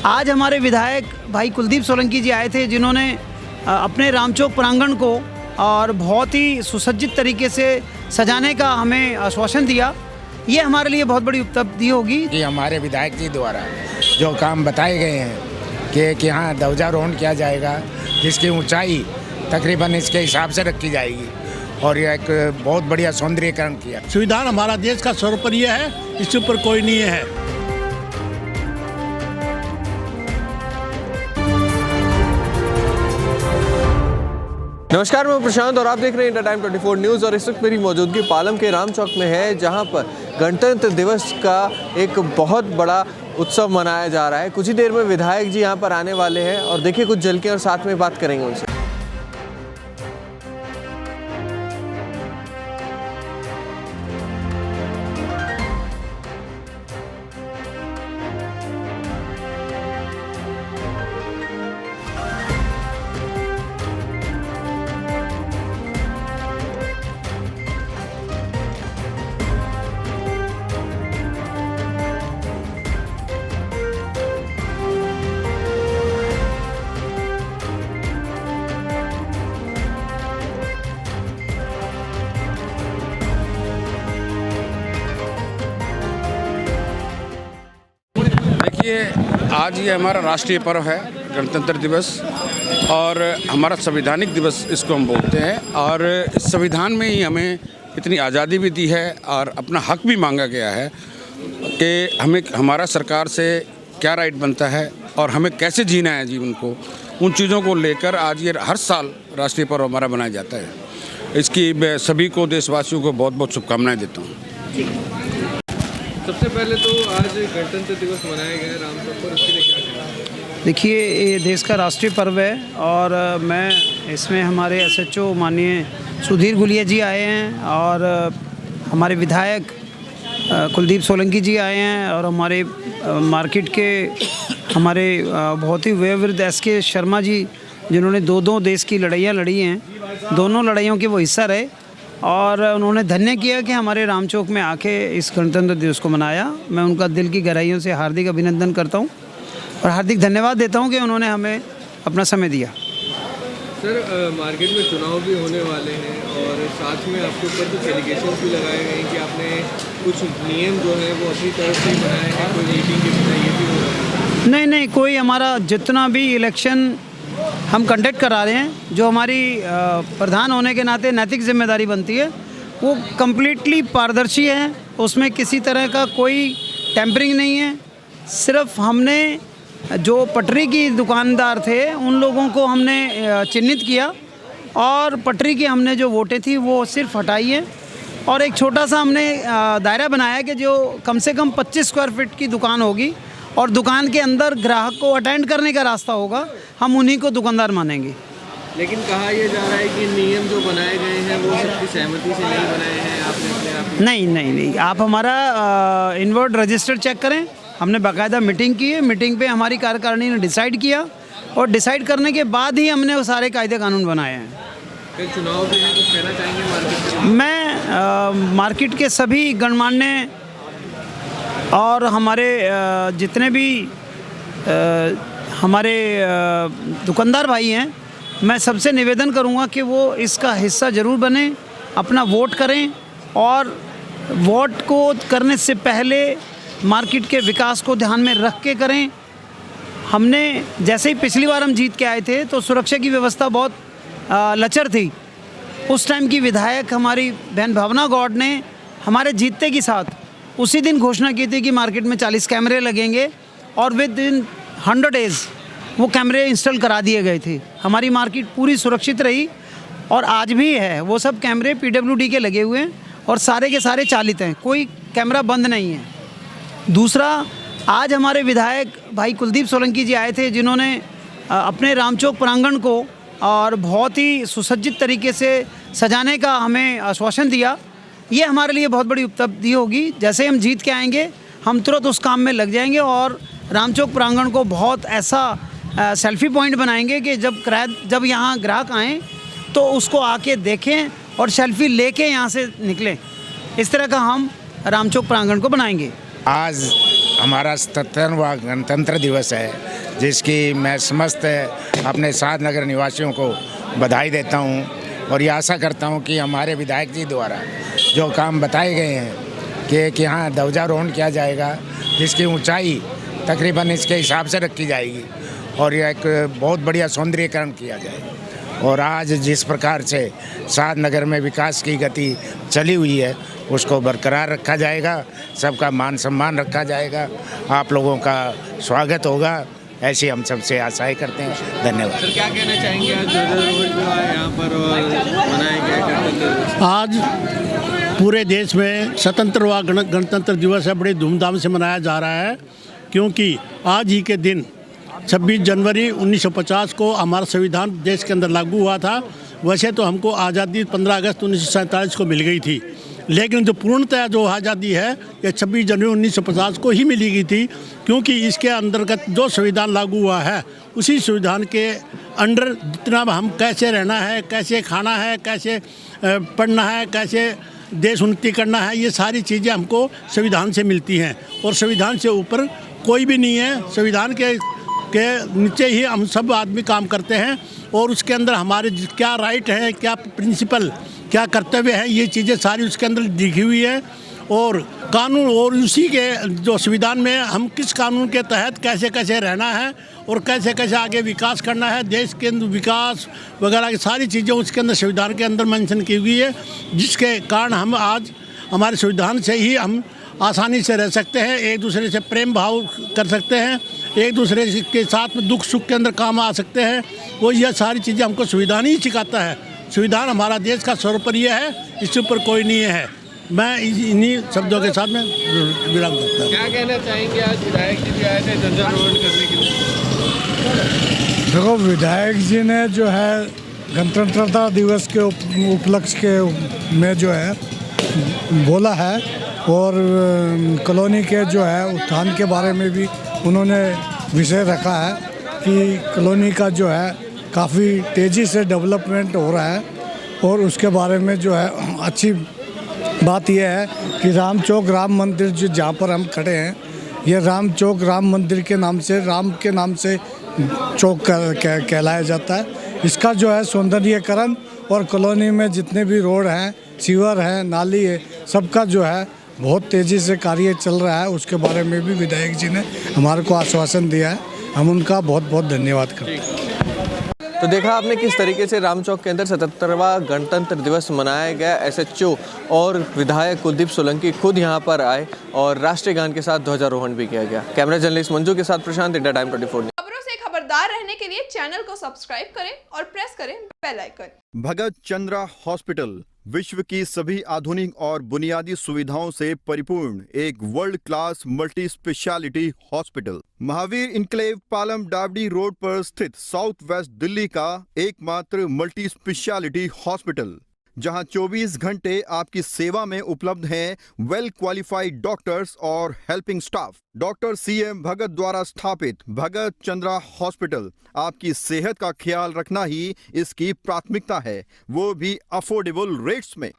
आज हमारे विधायक भाई कुलदीप सोलंकी जी आए थे, जिन्होंने अपने रामचौक प्रांगण को और बहुत ही सुसज्जित तरीके से सजाने का हमें आश्वासन दिया। ये हमारे लिए बहुत बड़ी उपलब्धि होगी कि हमारे विधायक जी द्वारा जो काम बताए गए हैं कि यहाँ ध्वजारोहण किया जाएगा, जिसकी ऊंचाई तकरीबन इसके हिसाब से रखी जाएगी और यह एक बहुत बढ़िया सौंदर्यीकरण किया। संविधान हमारा देश का सर्वोपरि है, इससे ऊपर कोई नहीं है। नमस्कार, मैं प्रशांत और आप देख रहे हैं इंडिया टाइम 24 न्यूज़। और इस वक्त मेरी मौजूदगी पालम के राम चौक में है, जहां पर गणतंत्र दिवस का एक बहुत बड़ा उत्सव मनाया जा रहा है। कुछ ही देर में विधायक जी यहां पर आने वाले हैं और देखिए कुछ झलकियां और साथ में बात करेंगे उनसे। आज ये हमारा राष्ट्रीय पर्व है गणतंत्र दिवस, और हमारा संवैधानिक दिवस इसको हम बोलते हैं। और इस संविधान में ही हमें इतनी आज़ादी भी दी है और अपना हक भी मांगा गया है कि हमें हमारा सरकार से क्या राइट बनता है और हमें कैसे जीना है जीवन को। उन चीज़ों को लेकर आज ये हर साल राष्ट्रीय पर्व हमारा मनाया जाता है। इसकी मैं सभी को, देशवासियों को बहुत बहुत शुभकामनाएँ देता हूँ। सबसे पहले तो आज गणतंत्र दिवस मनाया गया है राम चौक पर, उसके लिए क्या कहना? देखिए, ये देश का राष्ट्रीय पर्व है और मैं इसमें हमारे SHO माननीय सुधीर गुलिया जी आए हैं और हमारे विधायक कुलदीप सोलंकी जी आए हैं और हमारे मार्केट के हमारे बहुत ही वयोवृद्ध SK शर्मा जी, जिन्होंने दो देश की लड़ाइयाँ लड़ी हैं, दोनों लड़ाइयों के वो हिस्सा रहे और उन्होंने धन्य किया कि हमारे राम चौक में आके इस गणतंत्र दिवस को मनाया। मैं उनका दिल की गहराइयों से हार्दिक अभिनंदन करता हूं और हार्दिक धन्यवाद देता हूं कि उन्होंने हमें अपना समय दिया। सर, मार्केट में चुनाव भी होने वाले हैं और साथ में आपके ऊपर कुछ एलिगेशन भी लगाए गए हैं कि आपने कुछ नियम जो है वो अपनी तरफ से बनाए हैं, कोई मीटिंग के बिना ये भी हो रहा है? नहीं, कोई हमारा जितना भी इलेक्शन हम कंडक्ट करा रहे हैं, जो हमारी प्रधान होने के नाते नैतिक जिम्मेदारी बनती है, वो कम्प्लीटली पारदर्शी है। उसमें किसी तरह का कोई टेम्परिंग नहीं है। सिर्फ हमने जो पटरी की दुकानदार थे उन लोगों को हमने चिन्हित किया और पटरी की हमने जो वोटें थी वो सिर्फ हटाई है और एक छोटा सा हमने दायरा बनाया कि जो कम से कम 25 स्क्वायर फीट की दुकान होगी और दुकान के अंदर ग्राहक को अटेंड करने का रास्ता होगा, हम उन्हीं को दुकानदार मानेंगे। लेकिन कहा यह जा रहा है कि नियम जो बनाए गए हैं वो सबकी सहमति से नहीं बनाए हैं, आपने अपने आप? नहीं, आप हमारा इनवर्ड रजिस्टर चेक करें। हमने बाकायदा मीटिंग की है, मीटिंग पे हमारी कार्यकारिणी ने डिसाइड किया और डिसाइड करने के बाद ही हमने वो सारे कायदे कानून बनाए हैं। फिर चुनाव के लिए कुछ कहना चाहेंगे मार्केट के? मैं मार्केट के सभी गणमान्य और हमारे जितने भी हमारे दुकानदार भाई हैं, मैं सबसे निवेदन करूंगा कि वो इसका हिस्सा ज़रूर बने, अपना वोट करें और वोट को करने से पहले मार्केट के विकास को ध्यान में रख के करें। हमने जैसे ही पिछली बार हम जीत के आए थे तो सुरक्षा की व्यवस्था बहुत लचर थी। उस टाइम की विधायक हमारी बहन भावना गौड़ ने हमारे जीतते के साथ उसी दिन घोषणा की थी कि मार्केट में 40 कैमरे लगेंगे और विद इन 100 डेज़ वो कैमरे इंस्टॉल करा दिए गए थे। हमारी मार्केट पूरी सुरक्षित रही और आज भी है। वो सब कैमरे PWD के लगे हुए हैं और सारे के सारे चालित हैं, कोई कैमरा बंद नहीं है। दूसरा, आज हमारे विधायक भाई कुलदीप सोलंकी जी आए थे, जिन्होंने अपने रामचौक प्रांगण को और बहुत ही सुसज्जित तरीके से सजाने का हमें आश्वासन दिया। ये हमारे लिए बहुत बड़ी उपलब्धि होगी। जैसे हम जीत के आएंगे, हम तुरंत उस काम में लग जाएंगे और रामचौक प्रांगण को बहुत ऐसा सेल्फी पॉइंट बनाएंगे कि जब यहाँ ग्राहक आएँ तो उसको आके देखें और सेल्फी लेके यहाँ से निकलें। इस तरह का हम रामचौक प्रांगण को बनाएंगे। आज हमारा 77वां गणतंत्र दिवस है, जिसकी मैं समस्त अपने साधनगर निवासियों को बधाई देता हूं और ये आशा करता हूं कि हमारे विधायक जी द्वारा जो काम बताए गए हैं कि यहाँ ध्वजारोहण किया जाएगा, जिसकी ऊंचाई तकरीबन इसके हिसाब से रखी जाएगी और यह एक बहुत बढ़िया सौंदर्यीकरण किया जाएगा। और आज जिस प्रकार से साधनगर में विकास की गति चली हुई है उसको बरकरार रखा जाएगा, सबका मान सम्मान रखा जाएगा, आप लोगों का स्वागत होगा, ऐसी हम सबसे आशाएं करते हैं। धन्यवाद। सर क्या कहना चाहेंगे आज ध्वजारोहण हुआ है यहाँ पर और मनाया गया गणतंत्र दिवस? आज पूरे देश में स्वतंत्रता गणतंत्र दिवस है, बड़े धूमधाम से मनाया जा रहा है, क्योंकि आज ही के दिन 26 जनवरी 1950 को हमारा संविधान देश के अंदर लागू हुआ था। वैसे तो हमको आज़ादी 15 अगस्त 1947 को मिल गई थी, लेकिन जो पूर्णतः जो आज़ादी है ये 26 जनवरी 1950 को ही मिली गई थी, क्योंकि इसके अंतर्गत जो संविधान लागू हुआ है उसी संविधान के अंडर जितना हम कैसे रहना है, कैसे खाना है, कैसे पढ़ना है, कैसे देश उन्नति करना है, ये सारी चीज़ें हमको संविधान से मिलती हैं और संविधान से ऊपर कोई भी नहीं है। संविधान के नीचे ही हम सब आदमी काम करते हैं और उसके अंदर हमारे क्या राइट है, क्या प्रिंसिपल, क्या कर्तव्य है, ये चीज़ें सारी उसके अंदर लिखी हुई है। और कानून और उसी के जो संविधान में हम किस कानून के तहत कैसे कैसे रहना है और कैसे कैसे आगे विकास करना है, देश के अंदर विकास वगैरह की सारी चीज़ें उसके अंदर संविधान के अंदर मेंशन की हुई है, जिसके कारण हम आज हमारे संविधान से ही हम आसानी से रह सकते हैं, एक दूसरे से प्रेम भाव कर सकते हैं, एक दूसरे के साथ में दुख सुख के अंदर काम आ सकते हैं। वो यह सारी चीज़ें हमको संविधान ही सिखाता है। संविधान हमारा देश का सर्वोपरि है, इससे ऊपर कोई नहीं है। मैं इन्हीं शब्दों के साथ में विराम करता हूँ। क्या कहना चाहेंगे आज विधायक जी भी आए थे ध्वजारोहण करने के लिए? देखो, विधायक जी ने जो है गणतंत्रता दिवस के उपलक्ष्य के में जो है बोला है और कॉलोनी के जो है उत्थान के बारे में भी उन्होंने विषय रखा है कि कॉलोनी का जो है काफ़ी तेज़ी से डेवलपमेंट हो रहा है और उसके बारे में जो है अच्छी बात यह है कि राम चौक राम मंदिर जो जहाँ पर हम खड़े हैं, ये राम चौक राम मंदिर के नाम से, राम के नाम से चौक कहलाया जाता है। इसका जो है सौंदर्यीकरण और कॉलोनी में जितने भी रोड हैं, सीवर हैं, नाली है, सबका जो है बहुत तेज़ी से कार्य चल रहा है। उसके बारे में भी विधायक जी ने हमारे को आश्वासन दिया है, हम उनका बहुत बहुत धन्यवाद करते हैं। तो देखा आपने किस तरीके से राम चौक के अंदर 77वां गणतंत्र दिवस मनाया गया। एसएचओ और विधायक कुलदीप सोलंकी खुद यहां पर आए और राष्ट्रीय गान के साथ ध्वजारोहण भी किया गया। कैमरा जर्नलिस्ट मंजू के साथ प्रशांत, इंडिया टाइम 24। खबरों से खबरदार रहने के लिए चैनल को सब्सक्राइब करें और प्रेस करें बेल आइकन। भगत चंद्रा हॉस्पिटल विश्व की सभी आधुनिक और बुनियादी सुविधाओं से परिपूर्ण एक world class multi specialty hospital, Mahavir enclave Palam डावडी रोड पर स्थित साउथ वेस्ट दिल्ली का एकमात्र मल्टी स्पेशलिटी हॉस्पिटल, जहां 24 घंटे आपकी सेवा में उपलब्ध हैं वेल क्वालिफाइड डॉक्टर्स और हेल्पिंग स्टाफ। डॉक्टर CM भगत द्वारा स्थापित भगत चंद्रा हॉस्पिटल आपकी सेहत का ख्याल रखना ही इसकी प्राथमिकता है, वो भी अफोर्डेबल रेट्स में।